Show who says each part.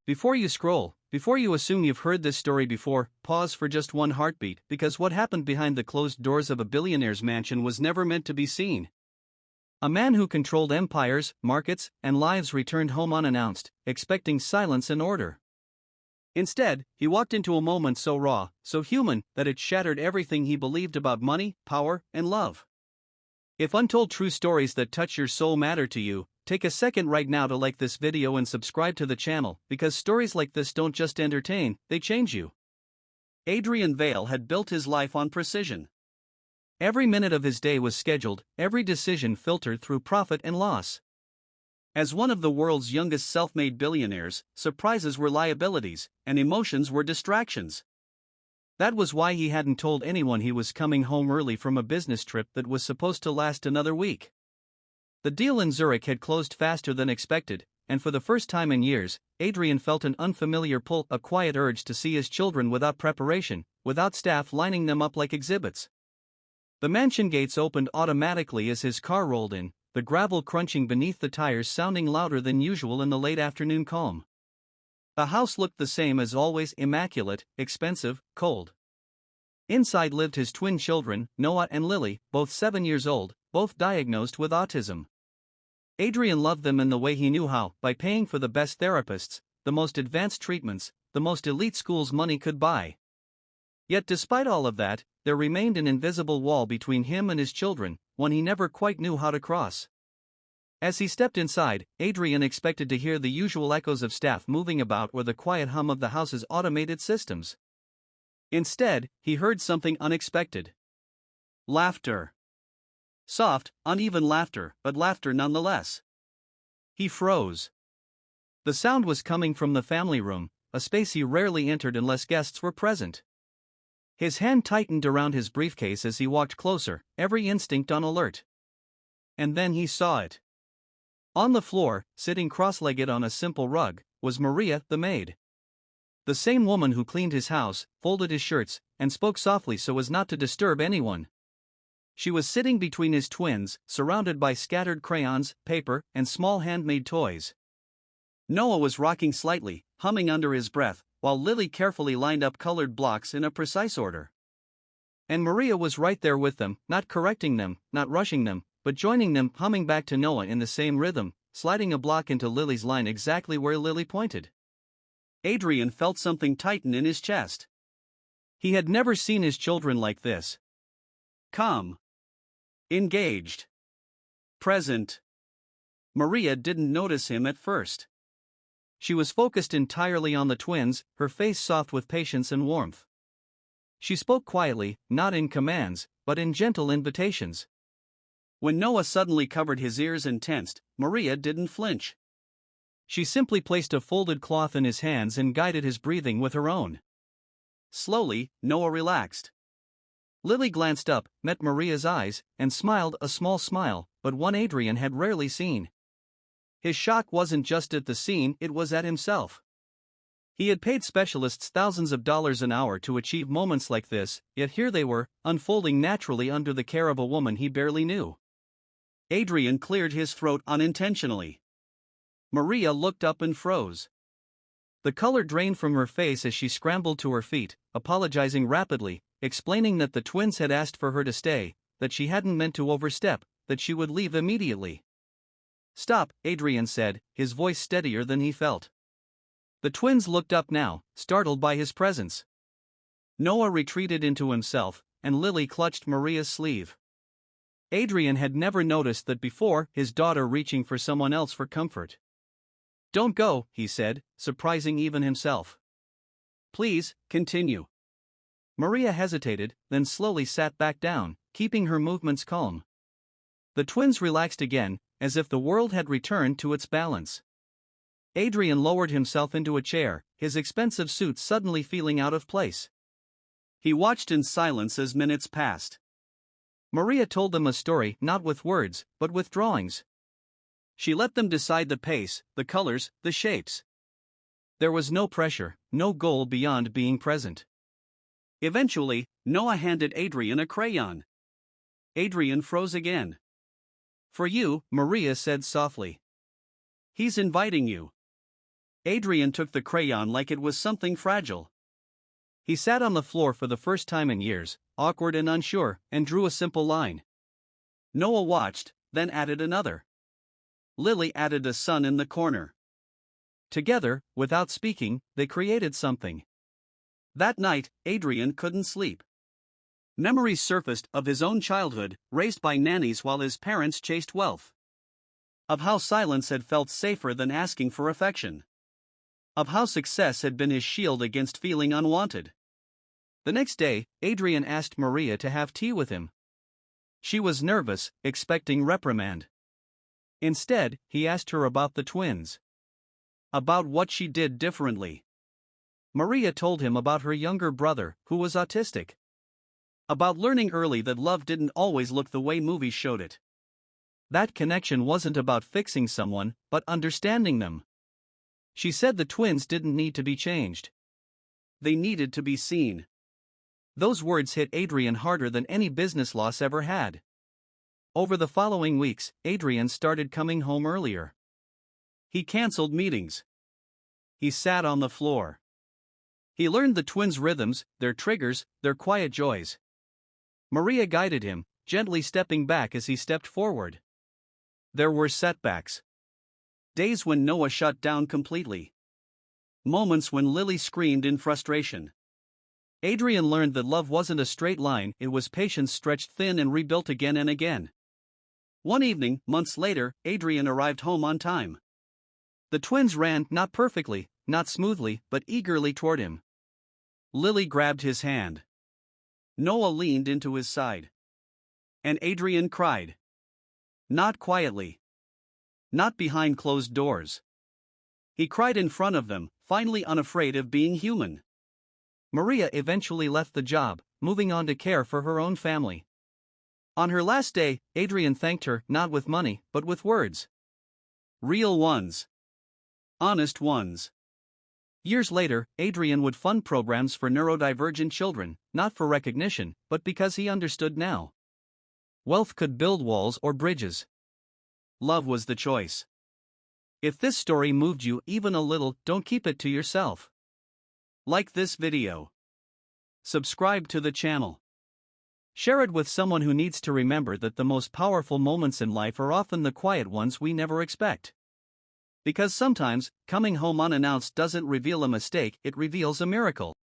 Speaker 1: Before you scroll, before you assume you've heard this story before, pause for just one heartbeat, because what happened behind the closed doors of a billionaire's mansion was never meant to be seen. A man who controlled empires, markets, and lives returned home unannounced, expecting silence and order. Instead, he walked into a moment so raw, so human, that it shattered everything he believed about money, power, and love. If untold true stories that touch your soul matter to you, take a second right now to like this video and subscribe to the channel, because stories like this don't just entertain, they change you. Adrian Vale had built his life on precision. Every minute of his day was scheduled, every decision filtered through profit and loss. As one of the world's youngest self-made billionaires, surprises were liabilities, and emotions were distractions. That was why he hadn't told anyone he was coming home early from a business trip that was supposed to last another week. The deal in Zurich had closed faster than expected, and for the first time in years, Adrian felt an unfamiliar pull, a quiet urge to see his children without preparation, without staff lining them up like exhibits. The mansion gates opened automatically as his car rolled in, the gravel crunching beneath the tires sounding louder than usual in the late afternoon calm. The house looked the same as always, immaculate, expensive, cold. Inside lived his twin children, Noah and Lily, both 7 years old, both diagnosed with autism. Adrian loved them in the way he knew how, by paying for the best therapists, the most advanced treatments, the most elite schools money could buy. Yet despite all of that, there remained an invisible wall between him and his children, one he never quite knew how to cross. As he stepped inside, Adrian expected to hear the usual echoes of staff moving about or the quiet hum of the house's automated systems. Instead, he heard something unexpected. Laughter. Soft, uneven laughter, but laughter nonetheless. He froze. The sound was coming from the family room, a space he rarely entered unless guests were present. His hand tightened around his briefcase as he walked closer, every instinct on alert. And then he saw it. On the floor, sitting cross-legged on a simple rug, was Maria, the maid. The same woman who cleaned his house, folded his shirts, and spoke softly so as not to disturb anyone. She was sitting between his twins, surrounded by scattered crayons, paper, and small handmade toys. Noah was rocking slightly, humming under his breath, while Lily carefully lined up colored blocks in a precise order. And Maria was right there with them, not correcting them, not rushing them, but joining them, humming back to Noah in the same rhythm, sliding a block into Lily's line exactly where Lily pointed. Adrian felt something tighten in his chest. He had never seen his children like this. Calm. Engaged. Present. Maria didn't notice him at first. She was focused entirely on the twins, her face soft with patience and warmth. She spoke quietly, not in commands, but in gentle invitations. When Noah suddenly covered his ears and tensed, Maria didn't flinch. She simply placed a folded cloth in his hands and guided his breathing with her own. Slowly, Noah relaxed. Lily glanced up, met Maria's eyes, and smiled a small smile, but one Adrian had rarely seen. His shock wasn't just at the scene, it was at himself. He had paid specialists thousands of dollars an hour to achieve moments like this, yet here they were, unfolding naturally under the care of a woman he barely knew. Adrian cleared his throat unintentionally. Maria looked up and froze. The color drained from her face as she scrambled to her feet, apologizing rapidly, explaining that the twins had asked for her to stay, that she hadn't meant to overstep, that she would leave immediately. Stop, Adrian said, his voice steadier than he felt. The twins looked up now, startled by his presence. Noah retreated into himself, and Lily clutched Maria's sleeve. Adrian had never noticed that before, his daughter reaching for someone else for comfort. Don't go, he said, surprising even himself. Please, continue. Maria hesitated, then slowly sat back down, keeping her movements calm. The twins relaxed again, as if the world had returned to its balance. Adrian lowered himself into a chair, his expensive suit suddenly feeling out of place. He watched in silence as minutes passed. Maria told them a story not with words, but with drawings. She let them decide the pace, the colors, the shapes. There was no pressure, no goal beyond being present. Eventually, Noah handed Adrian a crayon. Adrian froze again. For you, Maria said softly. He's inviting you. Adrian took the crayon like it was something fragile. He sat on the floor for the first time in years, awkward and unsure, and drew a simple line. Noah watched, then added another. Lily added a sun in the corner. Together, without speaking, they created something. That night, Adrian couldn't sleep. Memories surfaced of his own childhood, raised by nannies while his parents chased wealth. Of how silence had felt safer than asking for affection. Of how success had been his shield against feeling unwanted. The next day, Adrian asked Maria to have tea with him. She was nervous, expecting reprimand. Instead, he asked her about the twins. About what she did differently. Maria told him about her younger brother, who was autistic. About learning early that love didn't always look the way movies showed it. That connection wasn't about fixing someone, but understanding them. She said the twins didn't need to be changed. They needed to be seen. Those words hit Adrian harder than any business loss ever had. Over the following weeks, Adrian started coming home earlier. He canceled meetings. He sat on the floor. He learned the twins' rhythms, their triggers, their quiet joys. Maria guided him, gently stepping back as he stepped forward. There were setbacks. Days when Noah shut down completely. Moments when Lily screamed in frustration. Adrian learned that love wasn't a straight line, it was patience stretched thin and rebuilt again and again. One evening, months later, Adrian arrived home on time. The twins ran, not perfectly, not smoothly, but eagerly toward him. Lily grabbed his hand. Noah leaned into his side. And Adrian cried. Not quietly. Not behind closed doors. He cried in front of them, finally unafraid of being human. Maria eventually left the job, moving on to care for her own family. On her last day, Adrian thanked her, not with money, but with words. Real ones. Honest ones. Years later, Adrian would fund programs for neurodivergent children, not for recognition, but because he understood now. Wealth could build walls or bridges. Love was the choice. If this story moved you even a little, don't keep it to yourself. Like this video. Subscribe to the channel. Share it with someone who needs to remember that the most powerful moments in life are often the quiet ones we never expect. Because sometimes, coming home unannounced doesn't reveal a mistake, it reveals a miracle.